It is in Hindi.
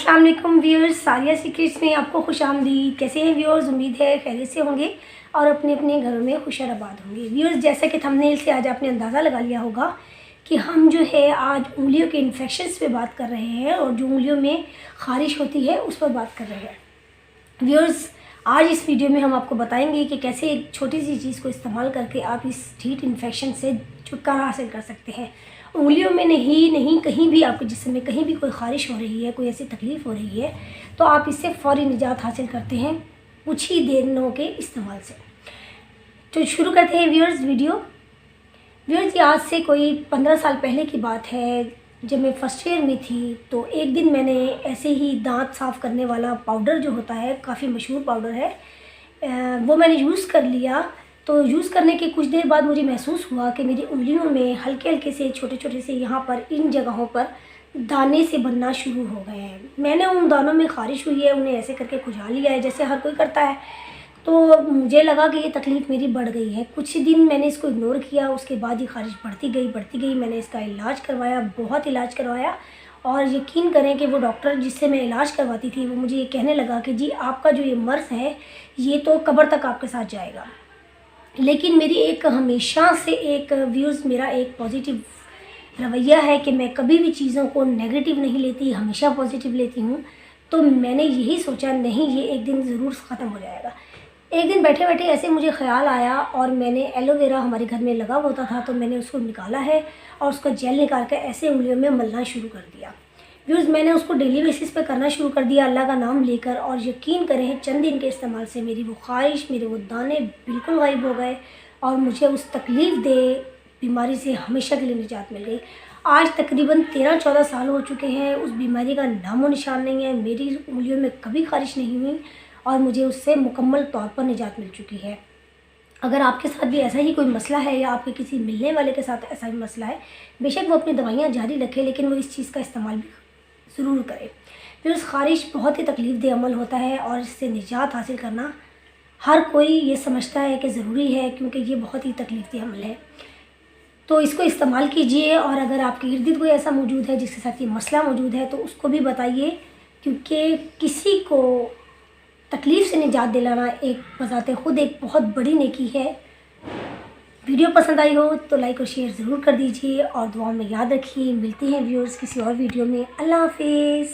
अस्सलाम वालेकुम व्यूअर्स, सारिया सीक्रेट्स में आपको खुशामदीद। कैसे हैं व्यूअर्स? उम्मीद है खैरियत से होंगे और अपने अपने घरों में खुशहाबाद होंगे। व्यूअर्स, जैसा कि थंबनेल से आज आपने अंदाज़ा लगा लिया होगा कि हम जो है आज उंगलियों के इन्फेक्शंस पे बात कर रहे हैं और जो उंगलियों में ख़ारिश होती है उस पर बात कर रहे हैं। व्यूअर्स, आज इस वीडियो में हम आपको बताएंगे कि कैसे एक छोटी सी चीज़ को इस्तेमाल करके आप इस हीट इन्फेक्शन से छुटकारा हासिल कर सकते हैं। उंगलियों में नहीं कहीं भी आपके जिस्म में कहीं भी कोई ख़ारिश हो रही है, कोई ऐसी तकलीफ़ हो रही है तो आप इससे फ़ौरी निजात हासिल करते हैं कुछ ही दिनों के इस्तेमाल से। तो शुरू करते हैं व्यूअर्स वीडियो। व्यूअर्स, ये आज से कोई 15 साल पहले की बात है। जब मैं फर्स्ट ईयर में थी तो एक दिन मैंने ऐसे ही दांत साफ़ करने वाला पाउडर जो होता है, काफ़ी मशहूर पाउडर है, वो मैंने यूज़ कर लिया। तो यूज़ करने के कुछ देर बाद मुझे महसूस हुआ कि मेरी उंगलियों में हल्के हल्के से छोटे छोटे से यहाँ पर इन जगहों पर दाने से बनना शुरू हो गए हैं। मैंने उन दानों में ख़ारिश हुई है, उन्हें ऐसे करके खुजा लिया है जैसे हर कोई करता है। तो मुझे लगा कि ये तकलीफ़ मेरी बढ़ गई है। कुछ दिन मैंने इसको इग्नोर किया, उसके बाद ये ख़ारिश बढ़ती गई। मैंने इसका इलाज करवाया, बहुत इलाज करवाया और यकीन करें कि वो डॉक्टर जिससे मैं इलाज करवाती थी वो मुझे ये कहने लगा कि जी आपका जो ये मर्ज़ है ये तो कब्र तक आपके साथ जाएगा। लेकिन मेरी एक हमेशा से एक व्यूज़ मेरा एक पॉजिटिव रवैया है कि मैं कभी भी चीज़ों को नेगेटिव नहीं लेती, हमेशा पॉजिटिव लेती हूँ। तो मैंने यही सोचा नहीं, ये एक दिन ज़रूर ख़त्म हो जाएगा। एक दिन बैठे बैठे ऐसे मुझे ख़्याल आया और मैंने एलोवेरा हमारे घर में लगा होता था तो मैंने उसको निकाला है और उसका जेल निकाल कर ऐसे उंगलियों में मलना शुरू कर दिया। व्यूज़, मैंने उसको डेली बेसिस पे करना शुरू कर दिया अल्लाह का नाम लेकर, और यकीन करें चंद दिन के इस्तेमाल से मेरी वो ख़ारिश, मेरे वो दाने बिल्कुल गायब हो गए और मुझे उस तकलीफ़ दे बीमारी से हमेशा के लिए निजात मिल गई। आज तकरीबन 13-14 साल हो चुके हैं, उस बीमारी का नामो निशान नहीं है। मेरी उंगलियों में कभी ख़ारिश नहीं हुई और मुझे उससे मुकम्मल तौर पर निजात मिल चुकी है। अगर आपके साथ भी ऐसा ही कोई मसला है या आपके किसी मिलने वाले के साथ ऐसा ही मसला है, बेशक वो अपनी दवाइयाँ जारी रखे लेकिन वो इस चीज़ का इस्तेमाल भी ज़रूर करें। फिर उस ख़ारिश बहुत ही तकलीफ़देह अमल होता है और इससे निजात हासिल करना हर कोई ये समझता है कि ज़रूरी है, क्योंकि ये बहुत ही तकलीफ़देह अमल है। तो इसको इस्तेमाल कीजिए और अगर आपके इर्द गिर्द कोई ऐसा मौजूद है जिसके साथ ये मसला मौजूद है तो उसको भी बताइए, क्योंकि किसी को तकलीफ़ से निजात दिलाना एक बज़ाते ख़ुद एक बहुत बड़ी नेकी है। वीडियो पसंद आई हो तो लाइक और शेयर ज़रूर कर दीजिए और दुआ में याद रखिए। मिलते हैं व्यूअर्स किसी और वीडियो में। अल्लाह हाफ़िज़।